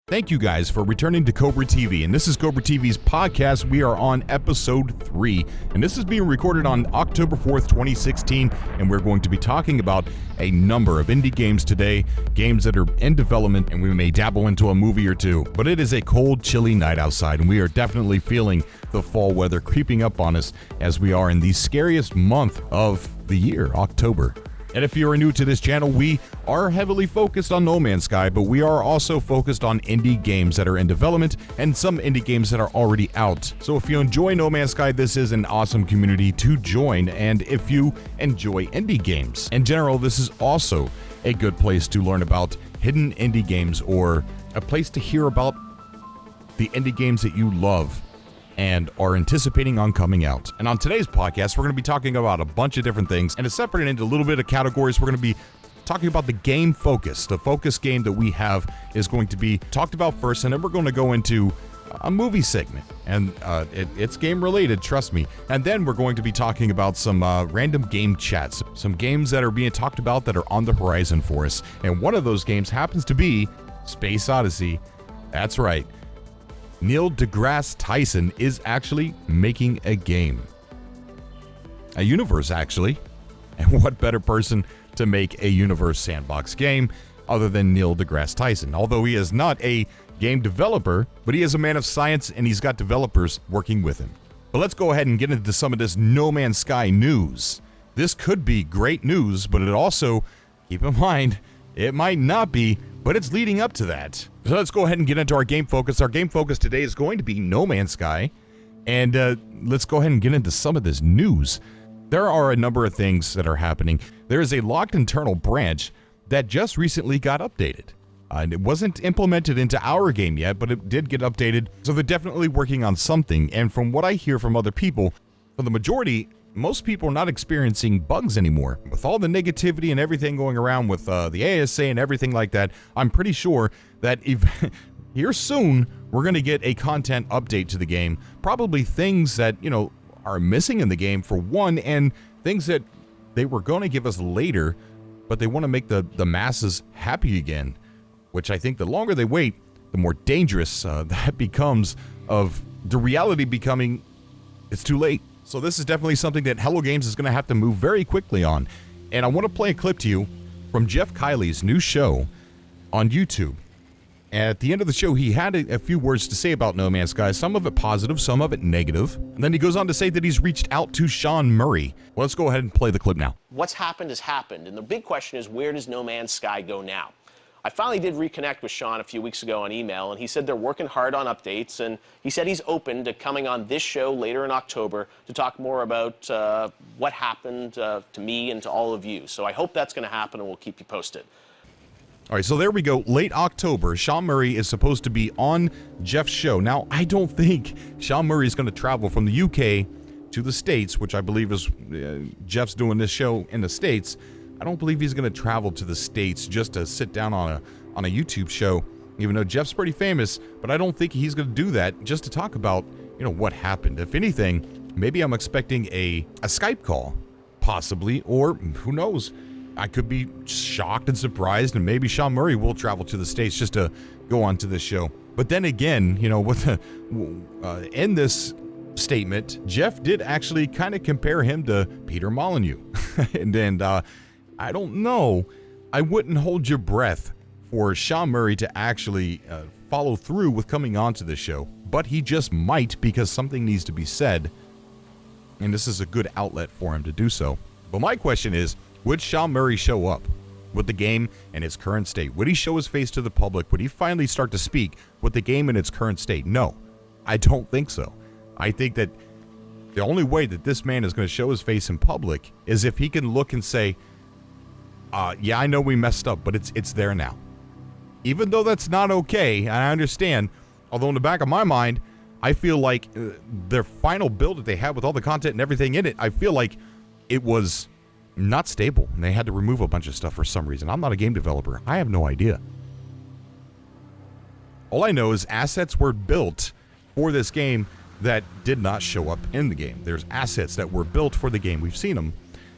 Thank you guys for returning to Cobra TV, and this is Cobra TV's podcast. We are on episode 3, and this is being recorded on October 4th, 2016, and we're going to be talking about a number of indie games today, games that are in development, and we may dabble into a movie or two. But it is a cold, chilly night outside, and we are definitely feeling the fall weather creeping up on us as we are in the scariest month of the year, October. And if you're new to this channel, we are heavily focused on No Man's Sky, but we are also focused on indie games that are in development and some indie games that are already out. So if you enjoy No Man's Sky, this is an awesome community to join. And if you enjoy indie games in general, this is also a good place to learn about hidden indie games, or a place to hear about the indie games that you love and are anticipating on coming out. And on today's podcast, we're going to be talking about a bunch of different things, and to separate it into a little bit of categories, we're going to be talking about the game focus. The focus game that we have is going to be talked about first, and then we're going to go into a movie segment, and it's game related, trust me. And then we're going to be talking about some random game chats, some games that are being talked about that are on the horizon for us. And one of those games happens to be Space Odyssey. That's right. Neil deGrasse Tyson is actually making a game. A universe, actually. And what better person to make a universe sandbox game other than Neil deGrasse Tyson? Although he is not a game developer, but he is a man of science, and he's got developers working with him. But let's go ahead and get into some of this No Man's Sky news. This could be great news, but it also, keep in mind, it might not be, but it's leading up to that. So let's go ahead and get into our game focus. Our game focus today is going to be No Man's Sky, and let's go ahead and get into some of this news. There are a number of things that are happening. There is a locked internal branch that just recently got updated. And it wasn't implemented into our game yet, but it did get updated, so they're definitely working on something. And from what I hear from other people, for the majority, most people are not experiencing bugs anymore. With all the negativity and everything going around with the ASA and everything like that, I'm pretty sure that here soon, we're going to get a content update to the game. Probably things that, are missing in the game, for one, and things that they were going to give us later, but they want to make the masses happy again, which I think the longer they wait, the more dangerous that becomes, of the reality becoming, it's too late. So this is definitely something that Hello Games is going to have to move very quickly on. And I want to play a clip to you from Jeff Kiley's new show on YouTube. At the end of the show, he had a few words to say about No Man's Sky, some of it positive, some of it negative. And then he goes on to say that he's reached out to Sean Murray. Well, let's go ahead and play the clip now. What's happened has happened, and the big question is, where does No Man's Sky go now? I finally did reconnect with Sean a few weeks ago on email, and he said they're working hard on updates, and he said he's open to coming on this show later in October to talk more about what happened to me and to all of you. So I hope that's going to happen, and we'll keep you posted. All right, so there we go. Late October, Sean Murray is supposed to be on Jeff's show. Now, I don't think Sean Murray is going to travel from the UK to the States, which I believe is Jeff's doing this show in the States. I don't believe he's going to travel to the States just to sit down on a YouTube show, even though Jeff's pretty famous, but I don't think he's going to do that just to talk about, what happened. If anything, maybe I'm expecting a Skype call, possibly, or who knows? I could be shocked and surprised, and maybe Sean Murray will travel to the States just to go on to this show. But then again, with in this statement, Jeff did actually kind of compare him to Peter Molyneux. and I don't know. I wouldn't hold your breath for Sean Murray to actually follow through with coming onto the show, but he just might, because something needs to be said, and this is a good outlet for him to do so. But my question is, would Sean Murray show up with the game in its current state? Would he show his face to the public? Would he finally start to speak with the game in its current state? No, I don't think so. I think that the only way that this man is going to show his face in public is if he can look and say, yeah, I know we messed up, but it's there now. Even though that's not okay, and I understand, although in the back of my mind, I feel like their final build that they had with all the content and everything in it, I feel like it was not stable, and they had to remove a bunch of stuff for some reason. I'm not a game developer. I have no idea. All I know is assets were built for this game that did not show up in the game. There's assets that were built for the game. We've seen them,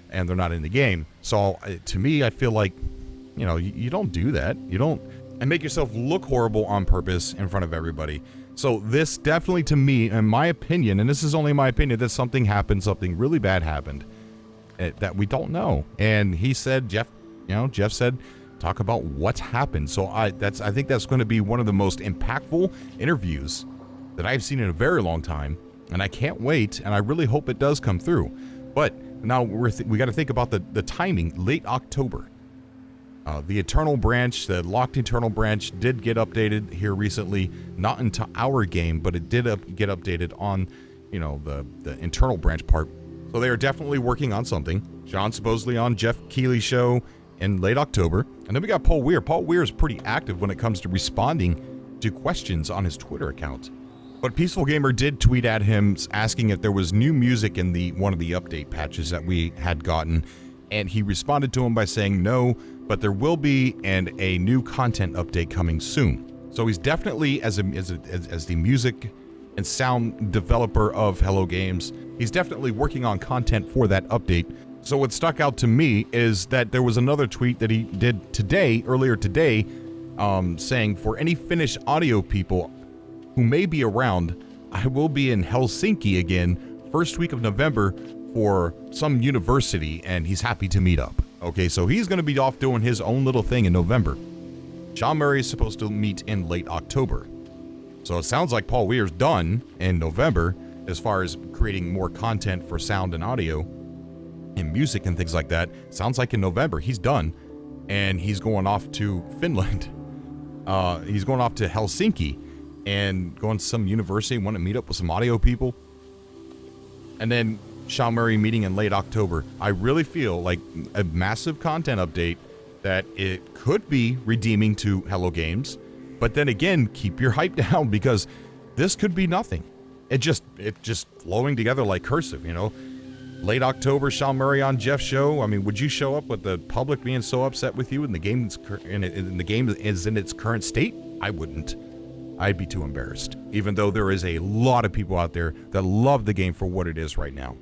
and they're not in the game. So to me, I feel like, you don't do that. You don't and make yourself look horrible on purpose in front of everybody. So this definitely, to me, in my opinion, and this is only my opinion, that something happened, something really bad happened that we don't know. And he said, Jeff said, talk about what's happened. So I think that's going to be one of the most impactful interviews that I've seen in a very long time, and I can't wait, and I really hope it does come through. But now we got to think about the timing. Late October. The Eternal Branch, the locked Eternal Branch, did get updated here recently. Not into our game, but it did get updated on, the Internal Branch part. So they are definitely working on something. Sean's supposedly on Jeff Keighley's show in late October. And then we got Paul Weir. Paul Weir is pretty active when it comes to responding to questions on his Twitter account. But Peaceful Gamer did tweet at him asking if there was new music in one of the update patches that we had gotten. And he responded to him by saying no, but there will be a new content update coming soon. So he's definitely, as the music and sound developer of Hello Games, he's definitely working on content for that update. So what stuck out to me is that there was another tweet that he did earlier today, saying, for any Finnish audio people who may be around, I will be in Helsinki again, first week of November, for some university, and he's happy to meet up. Okay, so he's going to be off doing his own little thing in November. Sean Murray is supposed to meet in late October. So it sounds like Paul Weir's done in November as far as creating more content for sound and audio and music and things like that. Sounds like in November he's done, and he's going off to Finland. He's going off to Helsinki and going to some university, want to meet up with some audio people. And then Sean Murray meeting in late October. I really feel like a massive content update that it could be redeeming to Hello Games, but then again, keep your hype down, because this could be nothing. It just flowing together like cursive, Late October, Sean Murray on Jeff's show. I mean, would you show up with the public being so upset with you and the game is in its current state? I wouldn't. I'd be too embarrassed, even though there is a lot of people out there that love the game for what it is right now.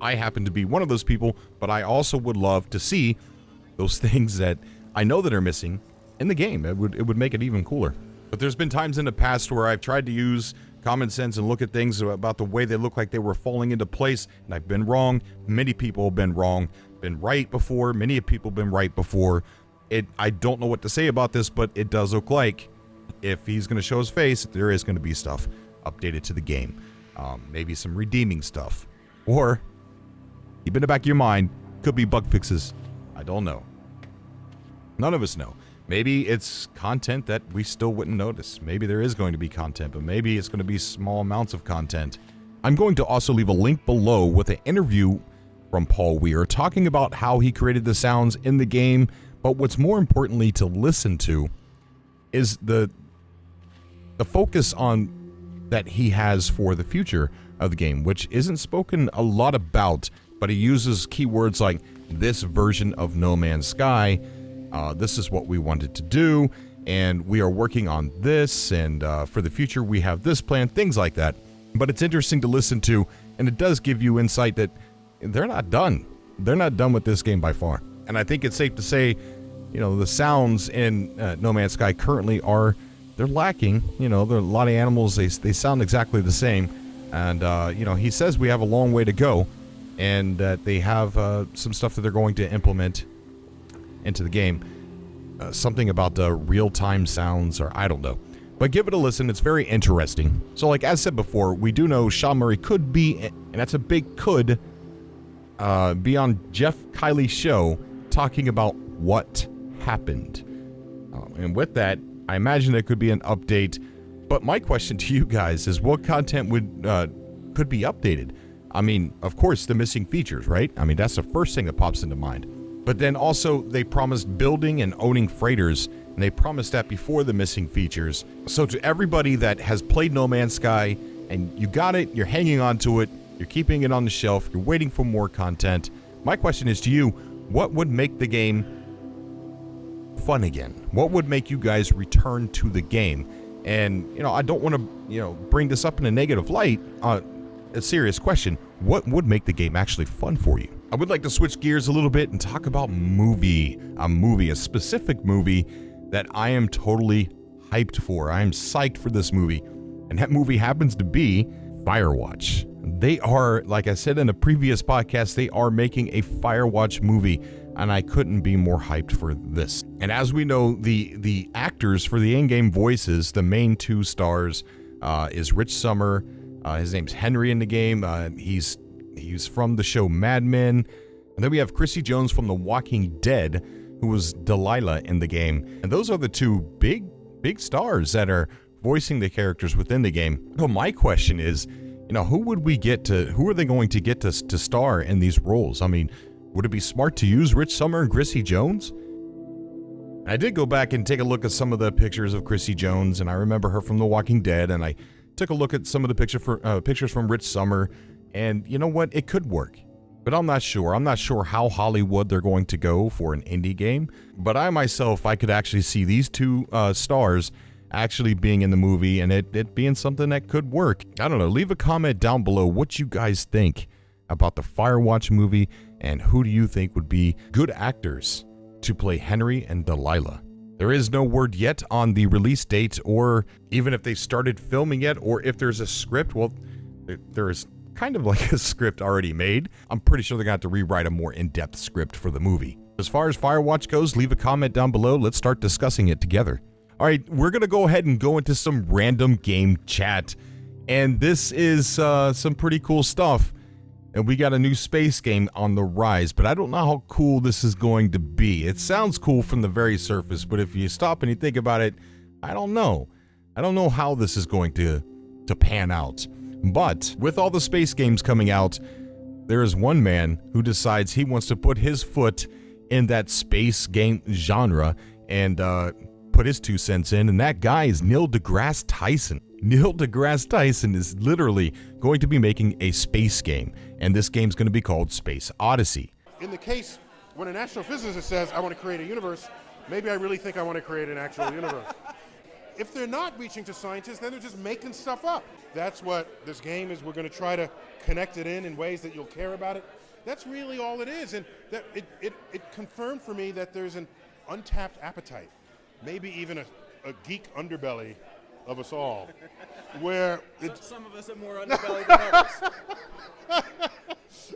I happen to be one of those people, but I also would love to see those things that I know that are missing in the game. It would make it even cooler. But there's been times in the past where I've tried to use common sense and look at things about the way they look like they were falling into place, and I've been wrong. Many people have been wrong, been right before. Many people have been right before. I don't know what to say about this, but it does look like if he's going to show his face, there is going to be stuff updated to the game. Maybe some redeeming stuff. Or, keep in the back of your mind, could be bug fixes. I don't know. None of us know. Maybe it's content that we still wouldn't notice. Maybe there is going to be content, but maybe it's going to be small amounts of content. I'm going to also leave a link below with an interview from Paul Weir talking about how he created the sounds in the game, but what's more importantly to listen to is the focus on that he has for the future of the game, which isn't spoken a lot about, but he uses keywords like this version of No Man's Sky, this is what we wanted to do, and we are working on this, and for the future we have this plan, things like that. But it's interesting to listen to, and it does give you insight that they're not done. They're not done with this game by far. And I think it's safe to say, the sounds in No Man's Sky currently they're lacking. There are a lot of animals, they sound exactly the same. And, he says we have a long way to go, and that they have some stuff that they're going to implement into the game. Something about the real-time sounds, or I don't know. But give it a listen. It's very interesting. So, like as said before, we do know Sean Murray could be, and that's a big could, be on Jeff Keighley's show talking about what happened. And with that, I imagine there could be an update. But my question to you guys is, what content could be updated? I mean, of course, the missing features, right? I mean, that's the first thing that pops into mind. But then also, they promised building and owning freighters, and they promised that before the missing features. So to everybody that has played No Man's Sky, and you got it, you're hanging on to it, you're keeping it on the shelf, you're waiting for more content, my question is to you, what would make the game fun again? What would make you guys return to the game? And, I don't want to, bring this up in a negative light, a serious question. What would make the game actually fun for you? I would like to switch gears a little bit and talk about a specific movie that I am totally hyped for. I am psyched for this movie. And that movie happens to be Firewatch. They are, like I said in a previous podcast, they are making a Firewatch movie, and I couldn't be more hyped for this. And as we know, the actors for the in-game voices, the main two stars, is Rich Sommer. His name's Henry in the game. He's from the show Mad Men. And then we have Chrissy Jones from The Walking Dead, who was Delilah in the game. And those are the two big stars that are voicing the characters within the game. So my question is, who are they going to get to star in these roles? I mean, would it be smart to use Rich Sommer and Chrissy Jones? I did go back and take a look at some of the pictures of Chrissy Jones, and I remember her from The Walking Dead, and I took a look at some of the pictures from Rich Sommer, and you know what? It could work. But I'm not sure. I'm not sure how Hollywood they're going to go for an indie game. But I could actually see these two stars actually being in the movie and it being something that could work. I don't know. Leave a comment down below what you guys think about the Firewatch movie and who do you think would be good actors to play Henry and Delilah. There is no word yet on the release date or even if they started filming yet or if there's a script. Well, there is kind of like a script already made. I'm pretty sure they're going to have to rewrite a more in-depth script for the movie. As far as Firewatch goes, leave a comment down below. Let's start discussing it together. All right, we're going to go ahead and go into some random game chat. And this is some pretty cool stuff. And we got a new space game on the rise, but I don't know how cool this is going to be. It sounds cool from the very surface, but if you stop and you think about it, I don't know. I don't know how this is going to pan out. But with all the space games coming out, there is one man who decides he wants to put his foot in that space game genre and put his 2 cents in, and that guy is Neil deGrasse Tyson. Neil deGrasse Tyson is literally going to be making a space game, and this game's going to be called Space Odyssey. In the case when an astrophysicist says, I want to create a universe, maybe I really think I want to create an actual universe. If they're not reaching to scientists, then they're just making stuff up. That's what this game is. We're going to try to connect it in ways that you'll care about it. That's really all it is, and that it confirmed for me that there's an untapped appetite, maybe even a geek underbelly of us all, where some of us are more underbelly than others.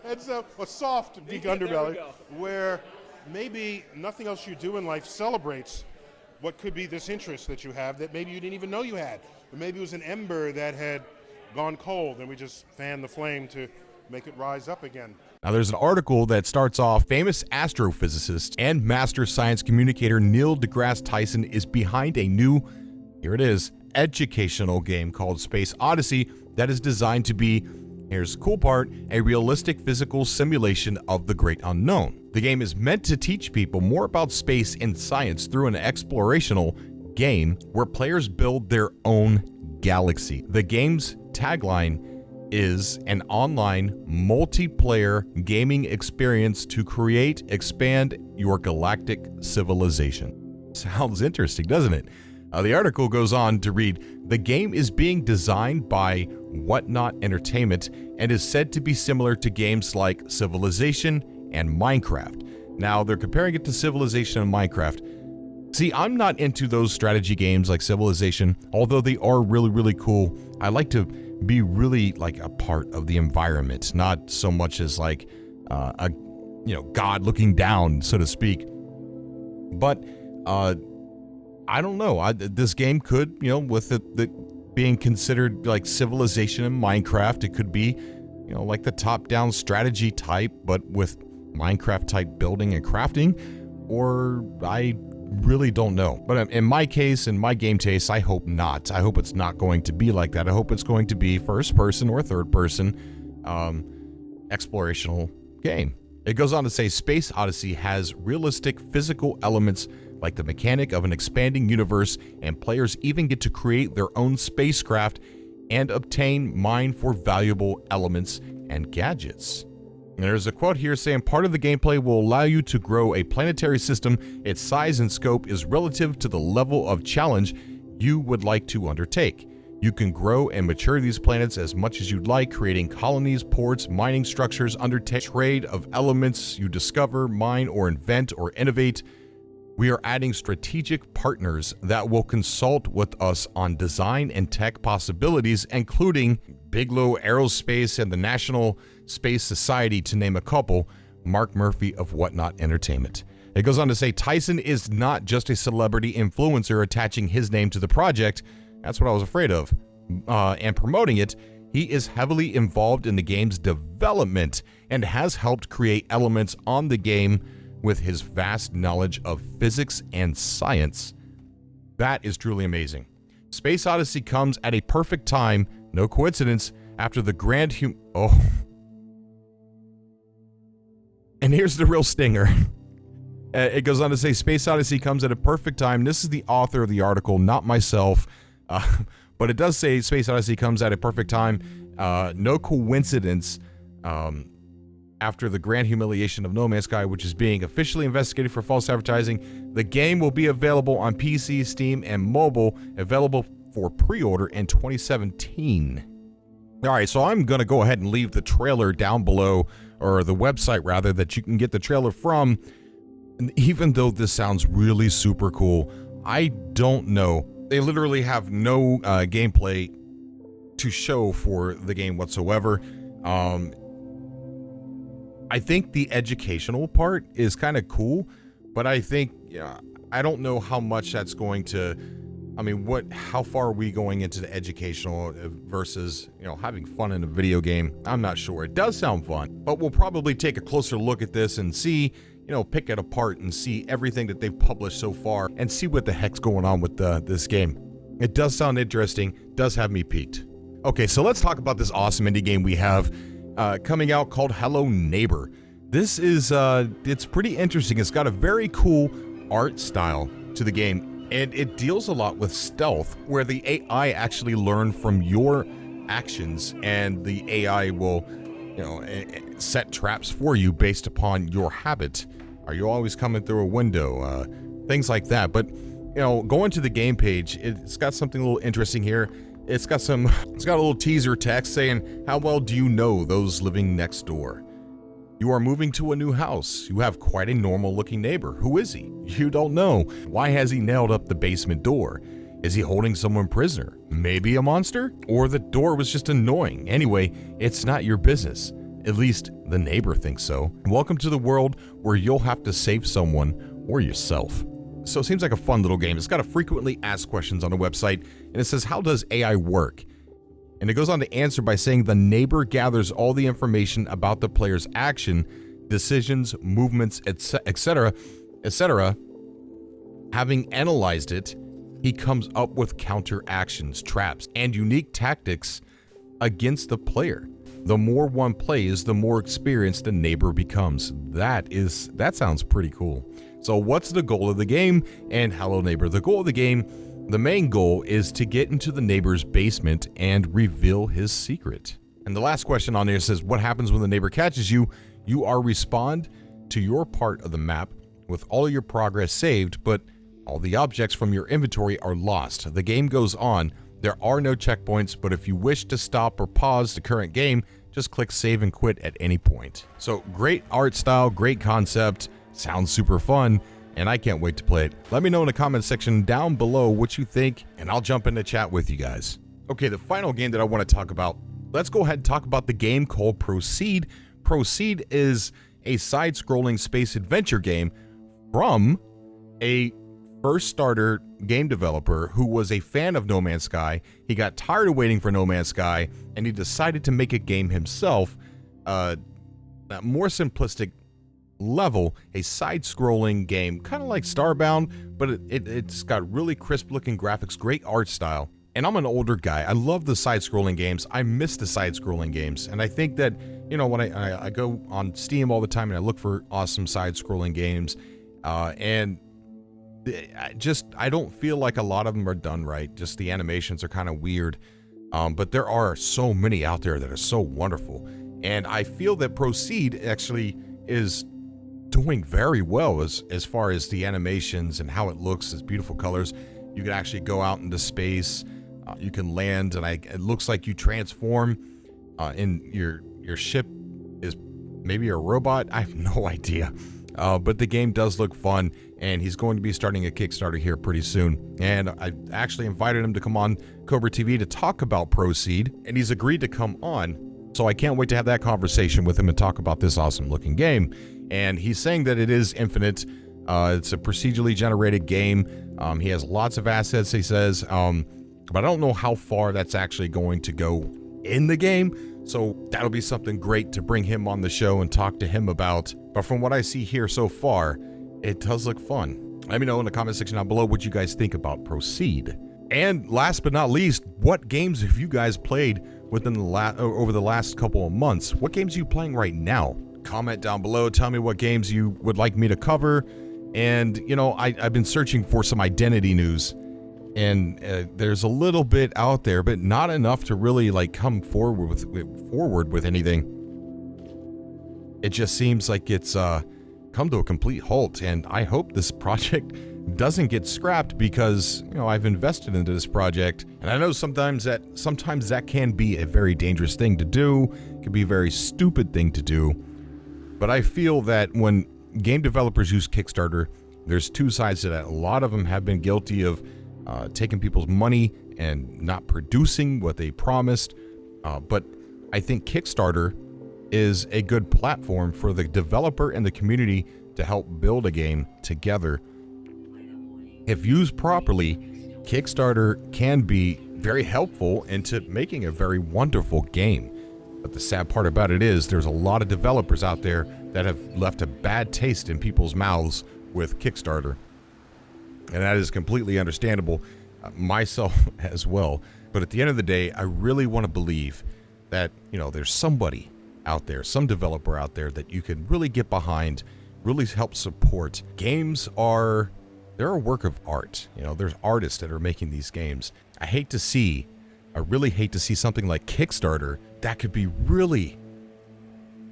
And so a soft geek underbelly, where maybe nothing else you do in life celebrates what could be this interest that you have that maybe you didn't even know you had. Or maybe it was an ember that had gone cold and we just fanned the flame to make it rise up again. Now there's an article that starts off, famous astrophysicist and master science communicator Neil deGrasse Tyson is behind a new, here it is, educational game called Space Odyssey that is designed to be, here's the cool part, a realistic physical simulation of the great unknown. The game is meant to teach people more about space and science through an explorational game where players build their own galaxy. The game's tagline is an online multiplayer gaming experience to create, expand your galactic civilization. Sounds interesting, doesn't it? The article goes on to read, the game is being designed by Whatnot Entertainment and is said to be similar to games like Civilization and Minecraft. Now, they're comparing it to Civilization and Minecraft. See, I'm not into those strategy games like Civilization, although they are really, really cool. I like to be really like a part of the environment, not so much as like a God looking down, so to speak. But I don't know. This game could, with it being considered like Civilization and Minecraft, it could be, like the top-down strategy type, but with Minecraft type building and crafting, or I really don't know. But in my case, in my game taste, I hope not. I hope it's not going to be like that. I hope it's going to be first person or third person explorational game. It goes on to say Space Odyssey has realistic physical elements like the mechanic of an expanding universe, and players even get to create their own spacecraft and mine for valuable elements and gadgets. And there's a quote here saying part of the gameplay will allow you to grow a planetary system. Its size and scope is relative to the level of challenge you would like to undertake. You can grow and mature these planets as much as you'd like, creating colonies, ports, mining structures, undertake trade of elements you discover, mine, or invent or innovate We are adding strategic partners that will consult with us on design and tech possibilities, including Bigelow Aerospace and the National Space Society, to name a couple. Mark Murphy of Whatnot Entertainment. It goes on to say Tyson is not just a celebrity influencer attaching his name to the project. That's what I was afraid of. And promoting it, he is heavily involved in the game's development and has helped create elements on the game with his vast knowledge of physics and science. That is truly amazing. Space Odyssey comes at a perfect time, no coincidence, after the And here's the real stinger. It goes on to say Space Odyssey comes at a perfect time. This is the author of the article, not myself. But it does say Space Odyssey comes at a perfect time. No coincidence. After the grand humiliation of No Man's Sky, which is being officially investigated for false advertising, the game will be available on PC, Steam, and mobile, available for pre-order in 2017. All right, so I'm going to go ahead and leave the trailer down below, or the website rather, that you can get the trailer from. And even though this sounds really super cool, I don't know. They literally have no gameplay to show for the game whatsoever. I think the educational part is kind of cool, but I think, I don't know how much that's going to, how far are we going into the educational versus, having fun in a video game? I'm not sure. It does sound fun, but we'll probably take a closer look at this and see, pick it apart and see everything that they've published so far and see what the heck's going on with this game. It does sound interesting, does have me piqued. Okay, so let's talk about this awesome indie game we have coming out called Hello Neighbor. This is, it's pretty interesting. It's got a very cool art style to the game, and it deals a lot with stealth, where the AI actually learn from your actions, and the AI will, set traps for you based upon your habit. Are you always coming through a window? Things like that. But, going to the game page, it's got something a little interesting here. It's got a little teaser text saying, how well do you know those living next door? You are moving to a new house. You have quite a normal looking neighbor. Who is he? You don't know. Why has he nailed up the basement door? Is he holding someone prisoner? Maybe a monster? Or the door was just annoying. Anyway, it's not your business. At least the neighbor thinks so. Welcome to the world where you'll have to save someone or yourself. So it seems like a fun little game. It's got a frequently asked questions on the website, and it says, how does AI work? And it goes on to answer by saying the neighbor gathers all the information about the player's action, decisions, movements, etc., etc. Having analyzed it, he comes up with counter actions, traps, and unique tactics against the player. The more one plays, the more experienced the neighbor becomes. That sounds pretty cool. So what's the goal of the game? And Hello Neighbor, the goal of the game, the main goal is to get into the neighbor's basement and reveal his secret. And the last question on there says, what happens when the neighbor catches you? You are respond to your part of the map with all your progress saved, but all the objects from your inventory are lost. The game goes on. There are no checkpoints, but if you wish to stop or pause the current game, just click save and quit at any point. So great art style, great concept, sounds super fun, and I can't wait to play it. Let me know in the comment section down below what you think, and I'll jump into chat with you guys. Okay, the final game that I want to talk about, let's go ahead and talk about the game called Proceed. Proceed is a side-scrolling space adventure game from a first starter game developer who was a fan of No Man's Sky. He got tired of waiting for No Man's Sky, and he decided to make a game himself, a more simplistic level, a side-scrolling game, kind of like Starbound, but it's got really crisp-looking graphics, great art style. And I'm an older guy. I love the side-scrolling games. I miss the side-scrolling games, and I think that, when I go on Steam all the time and I look for awesome side-scrolling games, and I don't feel like a lot of them are done right. Just the animations are kind of weird, but there are so many out there that are so wonderful, and I feel that Proceed actually is doing very well as far as the animations and how it looks. It's beautiful colors. You can actually go out into space. You can land, and it looks like you transform. In your ship is maybe a robot. I have no idea. But the game does look fun, and he's going to be starting a Kickstarter here pretty soon. And I actually invited him to come on Cobra TV to talk about Proceed, and he's agreed to come on. So I can't wait to have that conversation with him and talk about this awesome looking game. And he's saying that it is infinite. It's a procedurally generated game. He has lots of assets, he says, but I don't know how far that's actually going to go in the game. So that'll be something great to bring him on the show and talk to him about. But from what I see here so far, it does look fun. Let me know in the comment section down below what you guys think about Proceed. And last but not least, what games have you guys played within the over the last couple of months? What games are you playing right now? Comment down below. Tell me what games you would like me to cover. And, you know, I've been searching for some identity news. And there's a little bit out there, but not enough to really like come forward with anything. It just seems like it's come to a complete halt, and I hope this project doesn't get scrapped because, you know, I've invested into this project, and I know sometimes that can be a very dangerous thing to do. It can be a very stupid thing to do. But I feel that when game developers use Kickstarter, there's two sides to that. A lot of them have been guilty of taking people's money and not producing what they promised. But I think Kickstarter is a good platform for the developer and the community to help build a game together. If used properly, Kickstarter can be very helpful into making a very wonderful game. But the sad part about it is there's a lot of developers out there that have left a bad taste in people's mouths with Kickstarter. And that is completely understandable, myself as well. But at the end of the day, I really want to believe that, you know, there's somebody out there, some developer out there that you can really get behind, really help support. Games are, they're a work of art. You know, there's artists that are making these games. I really hate to see something like Kickstarter that could be really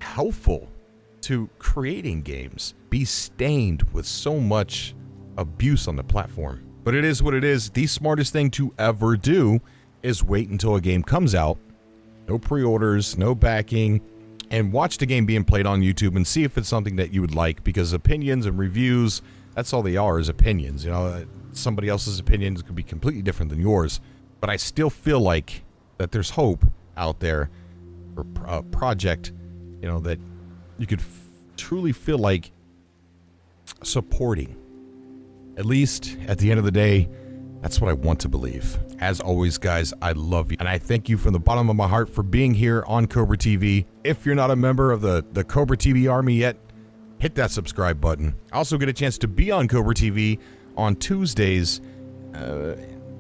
helpful to creating games be stained with so much abuse on the platform. But it is what it is. The smartest thing to ever do is wait until a game comes out. No pre-orders, no backing, and watch the game being played on YouTube and see if it's something that you would like, because opinions and reviews, that's all they are, is opinions. You know, somebody else's opinions could be completely different than yours. But I still feel like that there's hope out there for a project, you know, that you could truly feel like supporting. At least at the end of the day, that's what I want to believe. As always, guys, I love you. And I thank you from the bottom of my heart for being here on Cobra TV. If you're not a member of the Cobra TV army yet, hit that subscribe button. I also get a chance to be on Cobra TV on Tuesdays,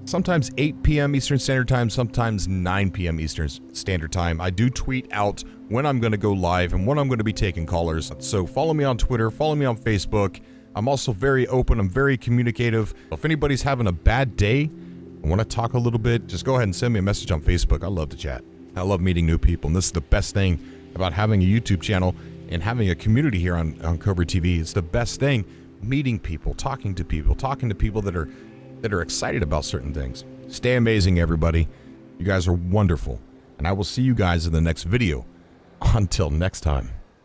sometimes 8 p.m. Eastern Standard Time, sometimes 9 p.m. Eastern Standard Time. I do tweet out when I'm going to go live and when I'm going to be taking callers. So follow me on Twitter, follow me on Facebook. I'm also very open. I'm very communicative. If anybody's having a bad day and want to talk a little bit, just go ahead and send me a message on Facebook. I love to chat. I love meeting new people. And this is the best thing about having a YouTube channel and having a community here on Cobra TV. It's the best thing, meeting people, talking to people that are excited about certain things. Stay amazing, everybody. You guys are wonderful. And I will see you guys in the next video. Until next time.